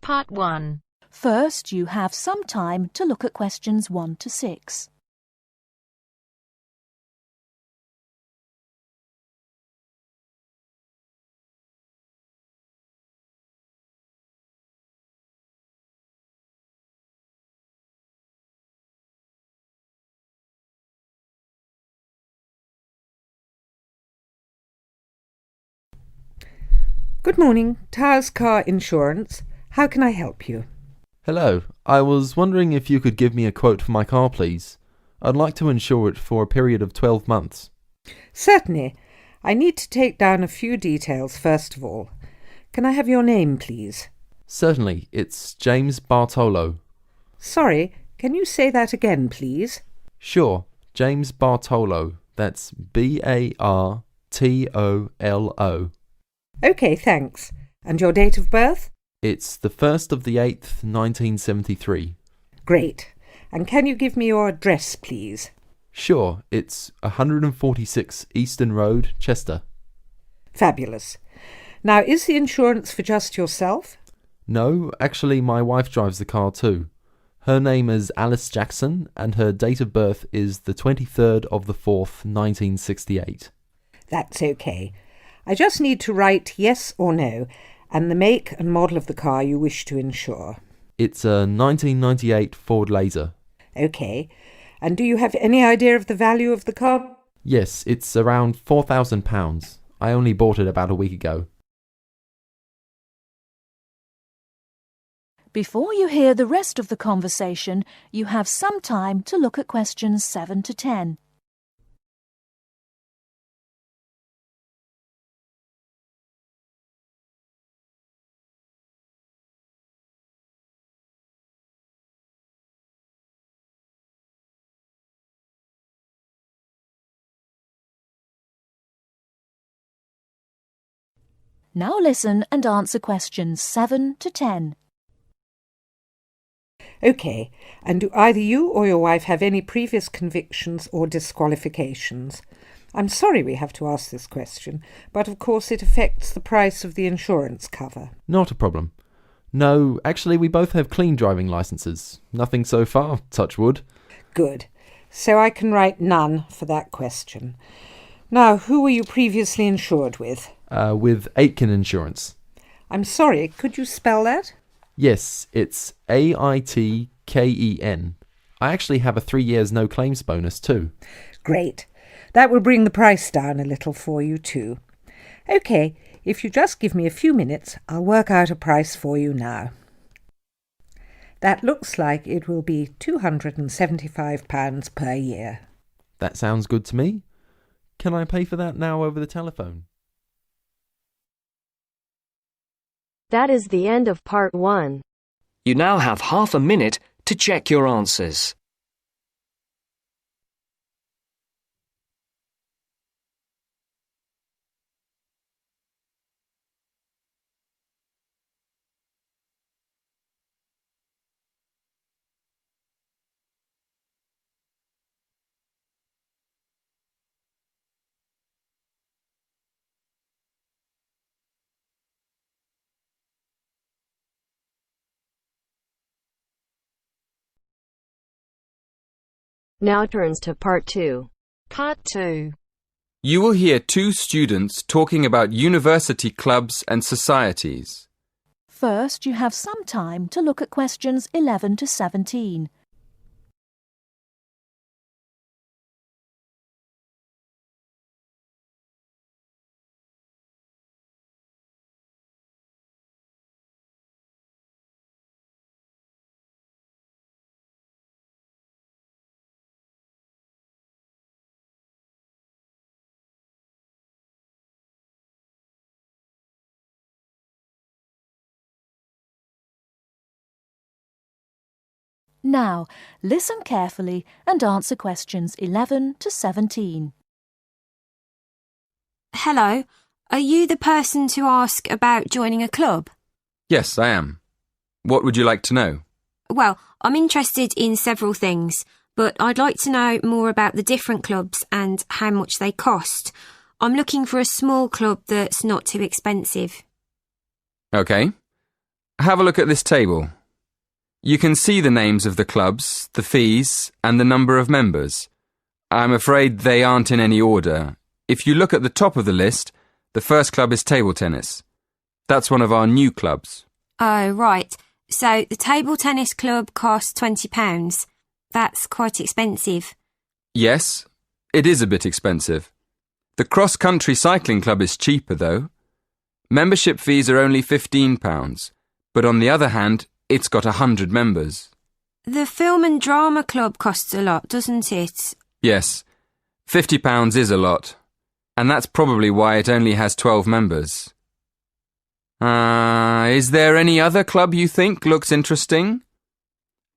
Part 1. First, you have some time to look at questions 1 to 6. Good morning, Towers Car Insurance. How can I help you? Hello, I was wondering if you could give me a quote for my car, please. I'd like to insure it for a period of 12 months. Certainly. I need to take down a few details first of all. Can I have your name, please? Certainly, it's James Bartolo. Sorry, can you say that again, please? Sure, James Bartolo. That's Bartolo. OK, thanks. And your date of birth? It's the 1st of the 8th, 1973. Great. And can you give me your address, please? Sure, it's 146 Eastern Road, Chester. Fabulous. Now, is the insurance for just yourself? No, actually my wife drives the car too. Her name is Alice Jackson and her date of birth is the 23rd of the 4th, 1968. That's OK. I just need to write yes or no, and the make and model of the car you wish to insure. It's a 1998 Ford Laser. OK. And do you have any idea of the value of the car? Yes, it's around £4,000. I only bought it about a week ago. Before you hear the rest of the conversation, you have some time to look at questions 7 to 10. Now listen and answer questions 7 to 10. OK. And do either you or your wife have any previous convictions or disqualifications? I'm sorry we have to ask this question, but of course it affects the price of the insurance cover. Not a problem. No, actually we both have clean driving licenses. Nothing so far, touch wood. Good. So I can write none for that question. Now, who were you previously insured with? With Aitken Insurance. I'm sorry, could you spell that? Yes, it's Aitken. I actually have a 3 years no claims bonus too. Great. That will bring the price down a little for you too. OK, if you just give me a few minutes, I'll work out a price for you now. That looks like it will be £275 per year. That sounds good to me. Can I pay for that now over the telephone? That is the end of Part 1. You now have half a minute to check your answers. Now turns to Part 2. Part 2. You will hear two students talking about university clubs and societies. First, you have some time to look at questions 11 to 17. Now, listen carefully and answer questions 11 to 17. Hello, are you the person to ask about joining a club? Yes, I am. What would you like to know? Well, I'm interested in several things, but I'd like to know more about the different clubs and how much they cost. I'm looking for a small club that's not too expensive. OK. Have a look at this table. You can see the names of the clubs, the fees, and the number of members. I'm afraid they aren't in any order. If you look at the top of the list, the first club is table tennis. That's one of our new clubs. Oh, right. So the table tennis club costs £20. That's quite expensive. Yes, it is a bit expensive. The cross-country cycling club is cheaper, though. Membership fees are only £15, but on the other hand, it's got 100 members. The film and drama club costs a lot, doesn't it? Yes, £50 is a lot, and that's probably why it only has 12 members. Is there any other club you think looks interesting?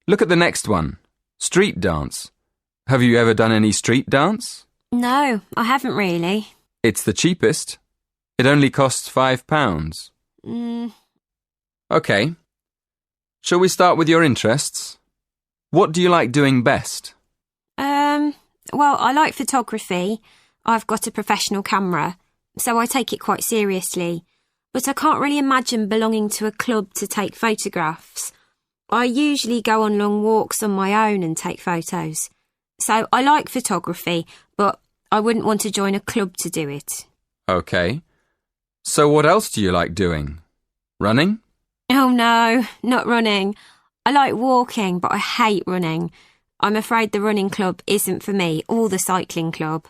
Look at the next one, street dance. Have you ever done any street dance? No, I haven't really. It's the cheapest. It only costs £5. OK. Shall we start with your interests? What do you like doing best? Well, I like photography. I've got a professional camera, so I take it quite seriously. But I can't really imagine belonging to a club to take photographs. I usually go on long walks on my own and take photos. So I like photography, but I wouldn't want to join a club to do it. OK. So what else do you like doing? Running? Oh no, not running. I like walking, but I hate running. I'm afraid the running club isn't for me, or the cycling club.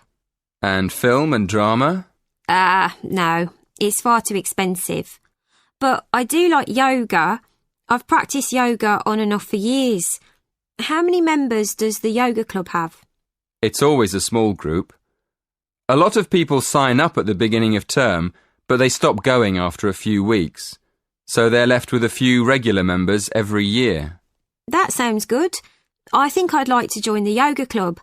And film and drama? No, it's far too expensive. But I do like yoga. I've practiced yoga on and off for years. How many members does the yoga club have? It's always a small group. A lot of people sign up at the beginning of term, but they stop going after a few weeks. So they're left with a few regular members every year. That sounds good. I think I'd like to join the yoga club.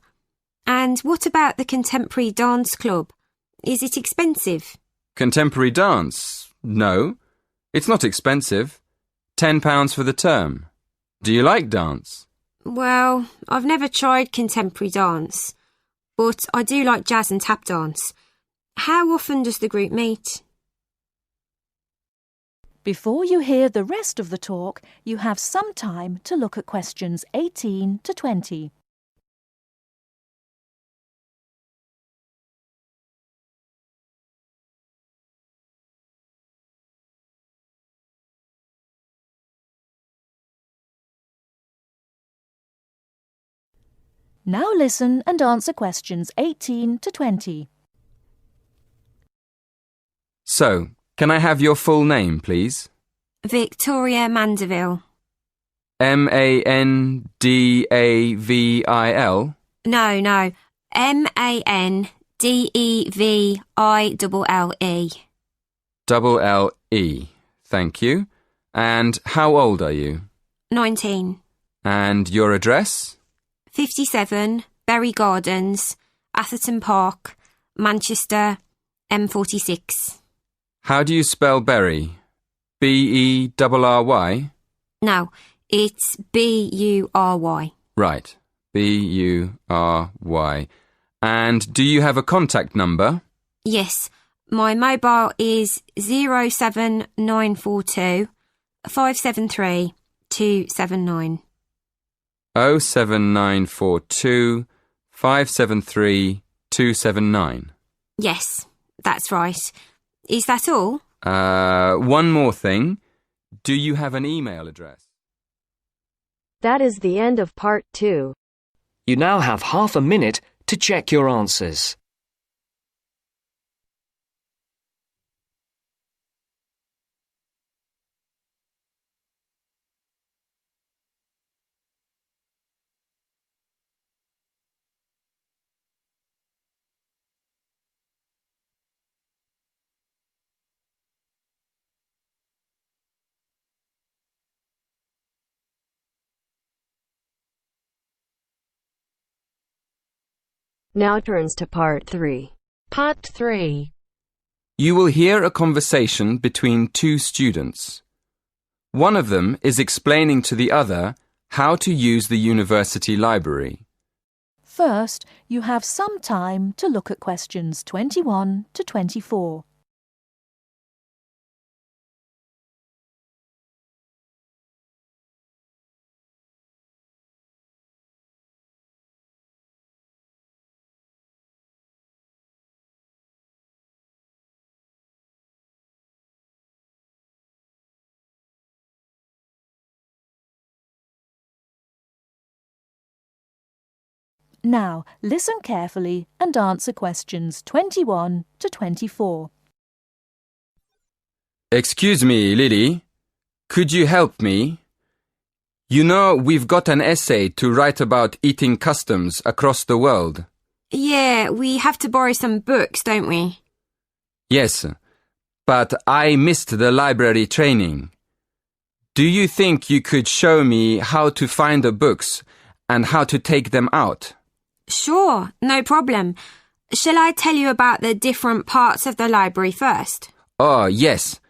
And what about the contemporary dance club? Is it expensive? Contemporary dance? No. It's not expensive. £10 for the term. Do you like dance? Well, I've never tried contemporary dance, but I do like jazz and tap dance. How often does the group meet? Before you hear the rest of the talk, you have some time to look at questions 18 to 20. Now listen and answer questions 18 to 20. So, can I have your full name, please? Victoria Mandeville. Mandavil? No. Mandeville. LLE. Thank you. And how old are you? 19. And your address? 57, Bury Gardens, Atherton Park, Manchester, M46. How do you spell Bury? B-E-R-R-Y? No, it's B-U-R-Y. Right, B-U-R-Y. And do you have a contact number? Yes, my mobile is 07942 573 279. 07942 573 279. Yes, that's right. Is that all? One more thing. Do you have an email address? That is the end of part 2. You now have half a minute to check your answers. Now turns to part 3. Part 3. You will hear a conversation between two students. One of them is explaining to the other how to use the university library. First, you have some time to look at questions 21 to 24. Now, listen carefully and answer questions 21 to 24. Excuse me, Lily. Could you help me? You know, we've got an essay to write about eating customs across the world. Yeah, we have to borrow some books, don't we? Yes, but I missed the library training. Do you think you could show me how to find the books and how to take them out? Sure, no problem. Shall I tell you about the different parts of the library first? Oh, yes.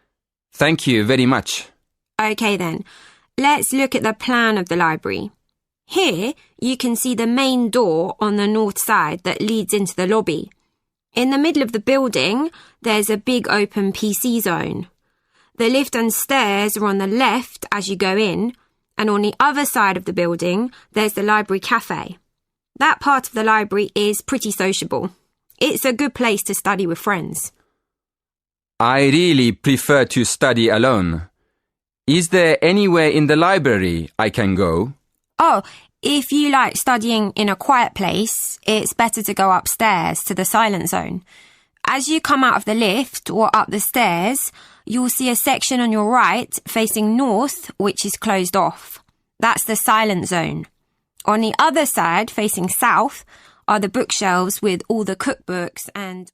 Thank you very much. Okay then, let's look at the plan of the library. Here, you can see the main door on the north side that leads into the lobby. In the middle of the building, there's a big open PC zone. The lift and stairs are on the left as you go in, and on the other side of the building, there's the library cafe. That part of the library is pretty sociable. It's a good place to study with friends. I really prefer to study alone. Is there anywhere in the library I can go? Oh, if you like studying in a quiet place, it's better to go upstairs to the silent zone. As you come out of the lift or up the stairs, you'll see a section on your right facing north, which is closed off. That's the silent zone. On the other side, facing south, are the bookshelves with all the cookbooks and...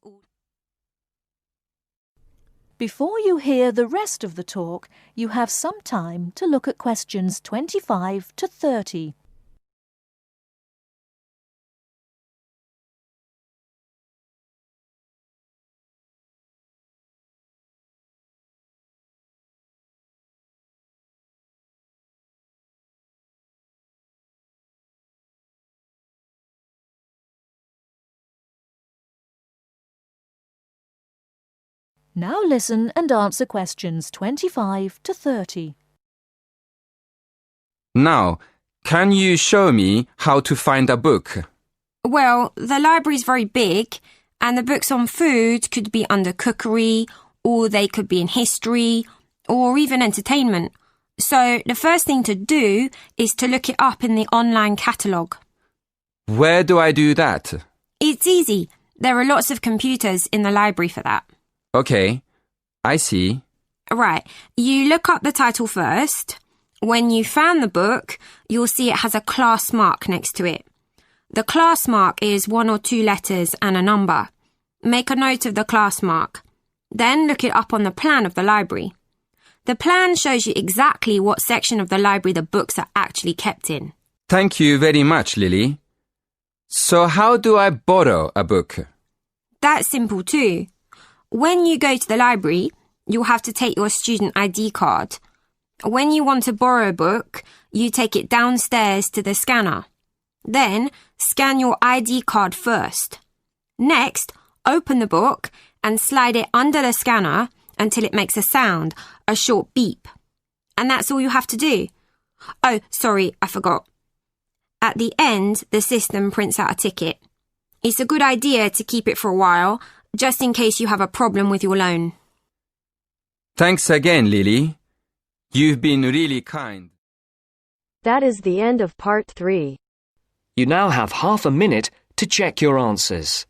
Before you hear the rest of the talk, you have some time to look at questions 25 to 30. Now listen and answer questions 25 to 30. Now, can you show me how to find a book? Well, the library's very big, and the books on food could be under cookery, or they could be in history, or even entertainment. So the first thing to do is to look it up in the online catalogue. Where do I do that? It's easy. There are lots of computers in the library for that. Okay, I see. Right, you look up the title first. When you found the book, you'll see it has a class mark next to it. The class mark is 1 or 2 letters and a number. Make a note of the class mark. Then look it up on the plan of the library. The plan shows you exactly what section of the library the books are actually kept in. Thank you very much, Lily. So how do I borrow a book? That's simple too. When you go to the library, you'll have to take your student ID card. When you want to borrow a book, you take it downstairs to the scanner. Then, scan your ID card first. Next, open the book and slide it under the scanner until it makes a sound, a short beep. And that's all you have to do. Oh, sorry, I forgot. At the end, the system prints out a ticket. It's a good idea to keep it for a while, just in case you have a problem with your loan. Thanks again, Lily. You've been really kind. That is the end of part 3. You now have half a minute to check your answers.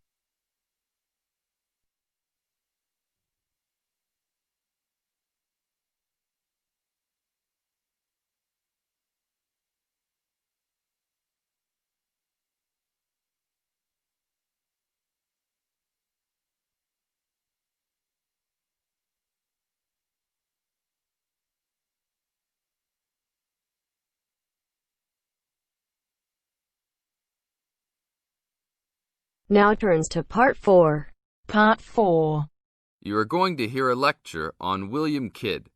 Now turns to part 4. Part 4. You are going to hear a lecture on William Kidd.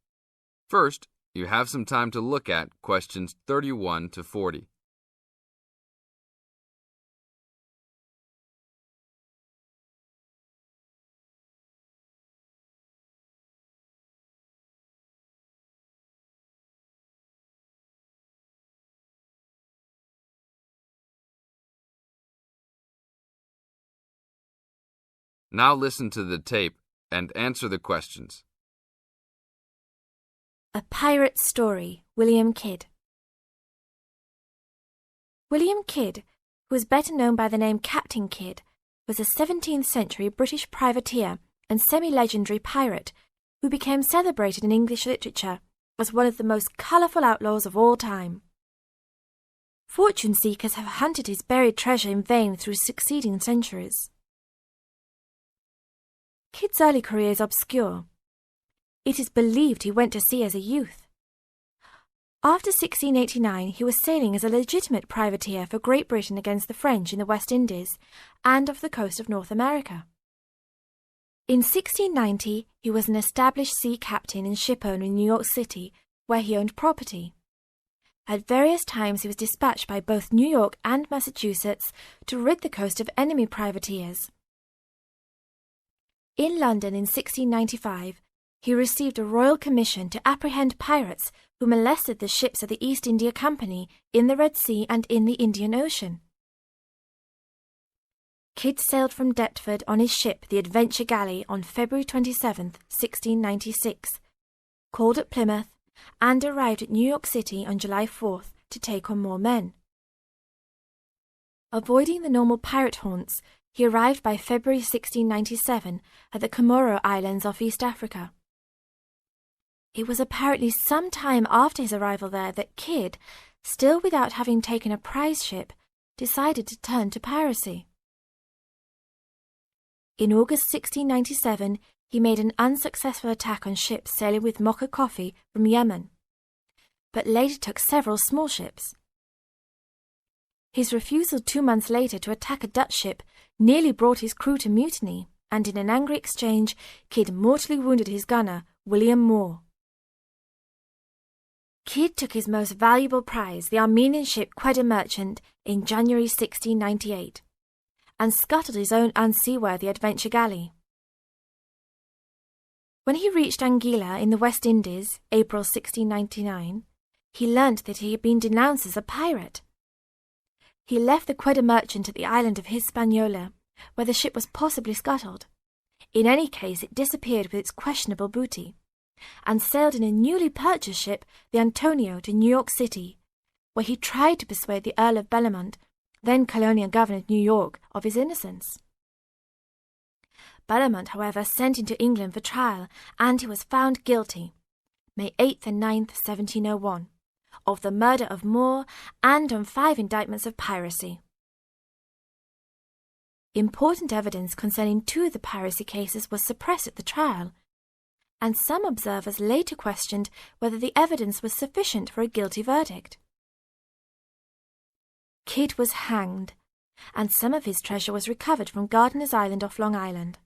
First, you have some time to look at questions 31 to 40. Now listen to the tape and answer the questions. A Pirate Story, William Kidd. William Kidd who was better known by the name Captain Kidd, was a 17th century British privateer and semi-legendary pirate who became celebrated in English literature as one of the most colourful outlaws of all time. Fortune seekers have hunted his buried treasure in vain through succeeding centuries. Kidd's early career is obscure. It is believed he went to sea as a youth. After 1689, he was sailing as a legitimate privateer for Great Britain against the French in the West Indies and off the coast of North America. In 1690, he was an established sea captain and shipowner in New York City, where he owned property. At various times he was dispatched by both New York and Massachusetts to rid the coast of enemy privateers. In London in 1695, he received a royal commission to apprehend pirates who molested the ships of the East India Company in the Red Sea and in the Indian Ocean. Kidd sailed from Deptford on his ship, the Adventure Galley, on February 27, 1696, called at Plymouth, and arrived at New York City on July 4th to take on more men. Avoiding the normal pirate haunts, he arrived by February 1697 at the Comoro Islands off East Africa. It was apparently some time after his arrival there that Kidd, still without having taken a prize ship, decided to turn to piracy. In August 1697, he made an unsuccessful attack on ships sailing with mocha coffee from Yemen, but later took several small ships. His refusal 2 months later to attack a Dutch ship nearly brought his crew to mutiny, and in an angry exchange, Kidd mortally wounded his gunner, William Moore. Kidd took his most valuable prize, the Armenian ship Quedda Merchant, in January 1698, and scuttled his own unseaworthy Adventure Galley. When he reached Anguilla in the West Indies, April 1699, he learnt that he had been denounced as a pirate. He left the Quedda Merchant at the island of Hispaniola, where the ship was possibly scuttled. In any case, it disappeared with its questionable booty, and sailed in a newly purchased ship, the Antonio, to New York City, where he tried to persuade the Earl of Bellomont, then colonial governor of New York, of his innocence. Bellomont, however, sent him to England for trial, and he was found guilty, May 8th and 9th, 1701, of the murder of Moore and on 5 indictments of piracy. Important evidence concerning 2 of the piracy cases was suppressed at the trial, and some observers later questioned whether the evidence was sufficient for a guilty verdict. Kidd was hanged, and some of his treasure was recovered from Gardiner's Island off Long Island.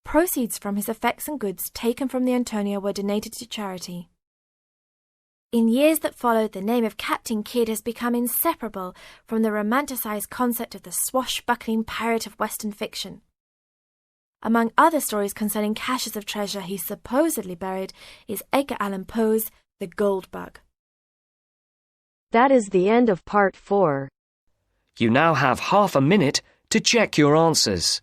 Proceeds from his effects and goods taken from the Antonio were donated to charity. In years that followed, the name of Captain Kidd has become inseparable from the romanticized concept of the swashbuckling pirate of Western fiction. Among other stories concerning caches of treasure he supposedly buried is Edgar Allan Poe's The Gold Bug. That is the end of part 4. You now have half a minute to check your answers.